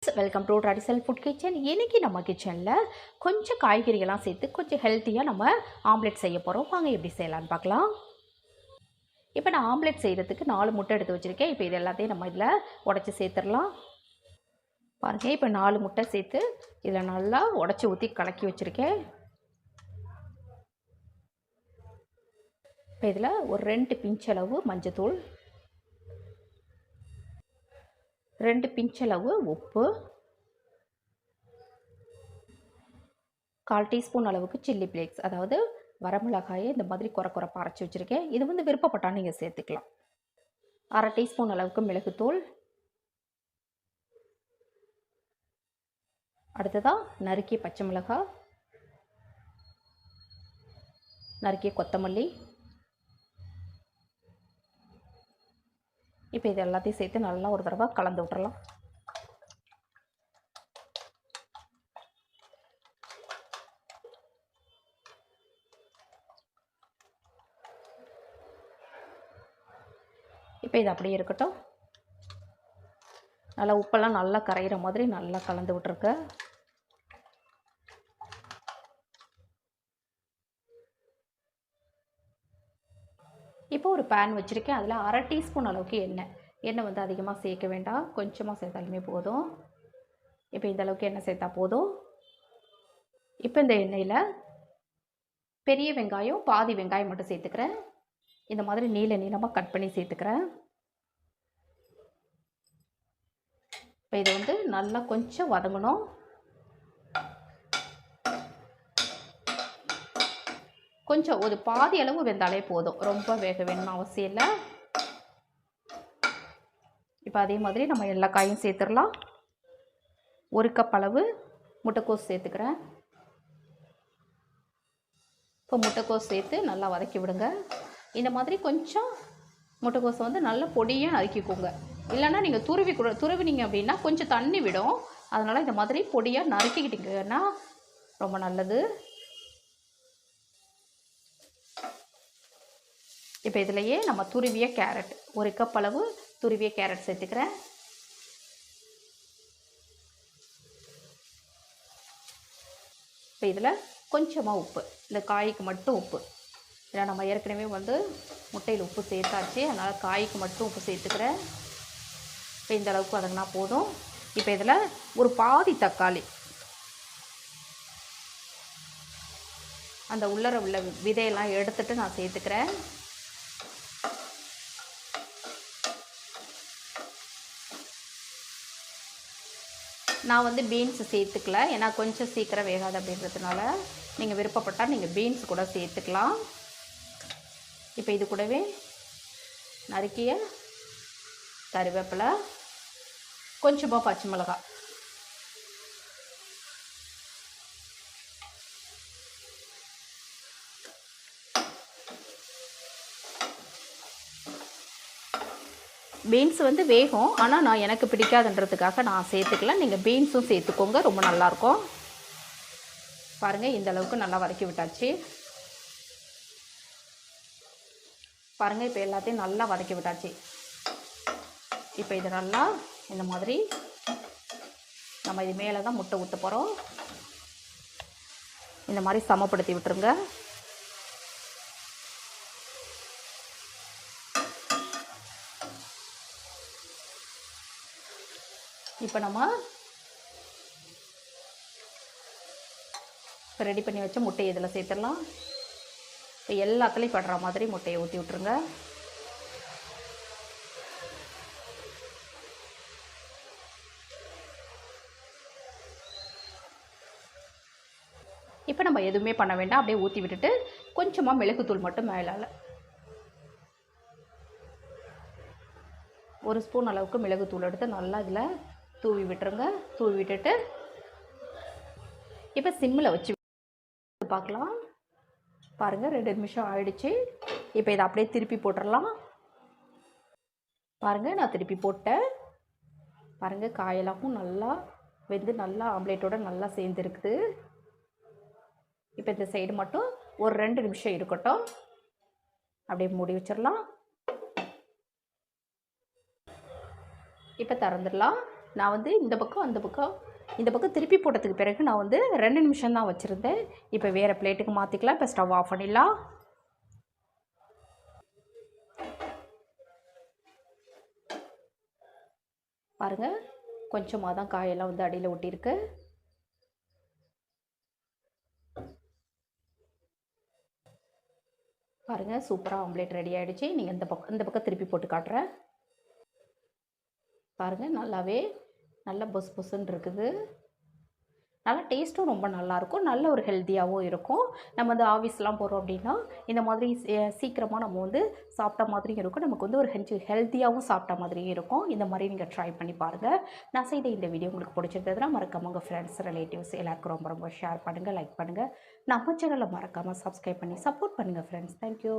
Friends, welcome to traditional food kitchen. இன்றைக்கி நம்ம கிச்சனில் கொஞ்சம் காய்கறிகள்லாம் சேர்த்து கொஞ்சம் ஹெல்த்தியாக நம்ம ஆம்லெட் செய்ய போகிறோம். வாங்க எப்படி செய்யலான்னு பார்க்கலாம். இப்போ நான் ஆம்லெட் செய்கிறதுக்கு 4 முட்டை எடுத்து வச்சுருக்கேன். இப்போ இது எல்லாத்தையும் நம்ம இதில் உடச்சி சேர்த்துடலாம். பாருங்கள், இப்போ 4 முட்டை சேர்த்து இதில் நல்லா உடச்சி ஊற்றி கலக்கி வச்சுருக்கேன். இப்போ இதில் ஒரு 2 பிஞ்ச் அளவு மஞ்சத்தூள், 2 பிஞ்ச் அளவு உப்பு, 1/4 டீஸ்பூன் அளவுக்கு சில்லி ஃப்ளேக்ஸ், அதாவது வரமிளகாயை இந்த மாதிரி குறைப்பாக அரைச்சி வச்சுருக்கேன். இது வந்து விருப்பப்பட்டால் நீங்கள் சேர்த்துக்கலாம். 1/2 டீஸ்பூன் அளவுக்கு மிளகுத்தூள், அடுத்ததாக நறுக்கிய பச்சை மிளகாய், நறுக்கிய கொத்தமல்லி. இப்போ இது எல்லாத்தையும் சேர்த்து நல்லா ஒரு தடவை கலந்து விட்டுறலாம். இப்போ இது அப்படியே இருக்கட்டும். நல்லா உப்பெல்லாம் நல்லா கரைகிற மாதிரி நல்லா கலந்து விட்டுருக்க. இப்போ ஒரு பேன் வச்சுருக்கேன். அதில் 1/2 டீஸ்பூன் அளவுக்கு எண்ணெய் வந்து அதிகமாக சேர்க்க வேண்டாம், கொஞ்சமாக சேர்த்தாலுமே போதும். இப்போ இந்த அளவுக்கு எண்ணெய் சேர்த்தா போதும். இப்போ இந்த எண்ணெயில் பெரிய வெங்காயம் பாதி வெங்காயம் மட்டும் சேர்த்துக்கிறேன். இந்த மாதிரி நீளமாக கட் பண்ணி சேர்த்துக்கிறேன். இப்போ இதை வந்து நல்லா கொஞ்சம் வதங்கணும். கொஞ்சம் ஒரு பாதி அளவு வெந்தாலே போதும், ரொம்ப வேக வேணும்னு அவசியம் இல்லை. இப்போ அதே மாதிரி நம்ம எல்லா காயும் சேர்த்துடலாம். 1 கப் அளவு முட்டைக்கோஸ் சேர்த்துக்கிறேன். இப்போ முட்டைக்கோஸ் சேர்த்து நல்லா வதக்கி விடுங்க. இந்த மாதிரி கொஞ்சம் முட்டைக்கோஸை வந்து நல்லா பொடியாக நறுக்கிக்கோங்க. இல்லைன்னா நீங்கள் துருவினீங்க அப்படின்னா கொஞ்சம் தண்ணி விடும். அதனால் இந்த மாதிரி பொடியாக நறுக்கிக்கிட்டிங்கன்னா ரொம்ப நல்லது. இப்போ இதிலையே நம்ம துருவிய கேரட், 1 கப் அளவு துருவிய கேரட் சேர்த்துக்கிறேன். இப்போ இதில் கொஞ்சமாக உப்பு, இந்த காய்க்கு மட்டும் உப்பு. ஏன்னா நம்ம ஏற்கனவே வந்து முட்டையில் உப்பு சேர்த்தாச்சு, அதனால் காய்க்கு மட்டும் உப்பு சேர்த்துக்கிறேன். இப்போ இந்த அளவுக்கு வதங்கினா போதும். இப்போ இதில் ஒரு பாதி தக்காளி, அந்த உள்ளர உள்ள விதையெல்லாம் எடுத்துட்டு நான் சேர்த்துக்கிறேன். நான் வந்து பீன்ஸ் சேர்த்துக்கல, ஏன்னா கொஞ்சம் சீக்கிரம் வேகாது அப்படின்றதுனால. நீங்கள் விருப்பப்பட்டால் நீங்கள் பீன்ஸ் கூட சேர்த்துக்கலாம். இப்போ இது கூடவே நறுக்கிய கருவேப்பிலை, கொஞ்சமாக பச்சை மிளகாய், பீன்ஸ் வந்து வேகும், ஆனால் நான் எனக்கு பிடிக்காதுன்றதுக்காக நான் சேர்த்துக்கல. நீங்கள் பீன்ஸும் சேர்த்துக்கோங்க, ரொம்ப நல்லாயிருக்கும். பாருங்கள், இந்த அளவுக்கு நல்லா வதக்கி விட்டாச்சு. பாருங்கள், இப்போ எல்லாத்தையும் நல்லா வதக்கி விட்டாச்சு. இப்போ இது நல்லா இந்த மாதிரி நம்ம இது மேலே தான் முட்டை ஊற்ற போகிறோம். இந்த மாதிரி சமப்படுத்தி விட்டுருங்க. இப்போ நம்ம ரெடி பண்ணி வச்ச முட்டையை இதில் சேர்த்துடலாம். இப்போ எல்லாத்துலேயும் படுற மாதிரி முட்டையை ஊற்றி விட்ருங்க. இப்போ நம்ம எதுவுமே பண்ண வேண்டாம், அப்படியே ஊற்றி விட்டுட்டு கொஞ்சமாக மிளகுத்தூள் மட்டும் மேலால் 1 ஸ்பூன் அளவுக்கு மிளகுத்தூள் எடுத்து நல்லா இதில் தூவி விட்டுருங்க. தூவி விட்டுட்டு இப்போ சிம்மில் வச்சு பார்க்கலாம். பாருங்கள், 2 நிமிஷம் ஆயிடுச்சு. இப்போ இதை அப்படியே திருப்பி போட்டுடலாம். பாருங்கள், நான் திருப்பி போட்டேன். பாருங்கள், காயெல்லாமும் நல்லா வெந்து நல்லா ஆம்லேட்டோடு நல்லா சேர்ந்துருக்குது. இப்போ இந்த சைடு மட்டும் ஒரு 2 நிமிஷம் இருக்கட்டும். அப்படியே மூடி வச்சிடலாம். இப்போ திறந்துடலாம். நான் வந்து இந்த பக்கம் திருப்பி போட்டதுக்கு பிறகு நான் வந்து 2 நிமிஷம் தான் வச்சுருந்தேன். இப்போ வேறு பிளேட்டுக்கு மாற்றிக்கலாம். இப்போ ஸ்டவ் ஆஃப் பண்ணிடலாம். பாருங்கள், கொஞ்சமாக தான் காயெல்லாம் வந்து அடியில் ஒட்டியிருக்கு. பாருங்கள், சூப்பராக ஆம்லேட் ரெடி ஆகிடுச்சு. நீங்கள் இந்த பக்கம் திருப்பி போட்டு காட்டுறேன். பாருங்கள், நல்லா பொஸ் பொசுன்னு இருக்குது. நல்லா டேஸ்ட்டும் ரொம்ப நல்லாயிருக்கும். நல்ல ஒரு ஹெல்த்தியாகவும் இருக்கும். நம்ம வந்து ஆஃபீஸ்லாம் போகிறோம் அப்படின்னா இந்த மாதிரி சீக்கிரமாக நம்ம வந்து சாப்பிட்ட மாதிரியும் இருக்கும். நமக்கு வந்து ஒரு ஹெல்த்தியாகவும் சாப்பிட்ட மாதிரியும் இருக்கும். இந்த மாதிரி நீங்கள் ட்ரை பண்ணி பாருங்கள். நான் செய்த இந்த வீடியோ உங்களுக்கு பிடிச்சிருந்ததுன்னா மறக்காம உங்கள் ஃப்ரெண்ட்ஸ், ரிலேட்டிவ்ஸ் எல்லாருக்கும் ரொம்ப ரொம்ப ஷேர் பண்ணுங்கள், லைக் பண்ணுங்கள். நம்ம சேனலை மறக்காமல் சப்ஸ்கிரைப் பண்ணி சப்போர்ட் பண்ணுங்கள் ஃப்ரெண்ட்ஸ். தேங்க்யூ.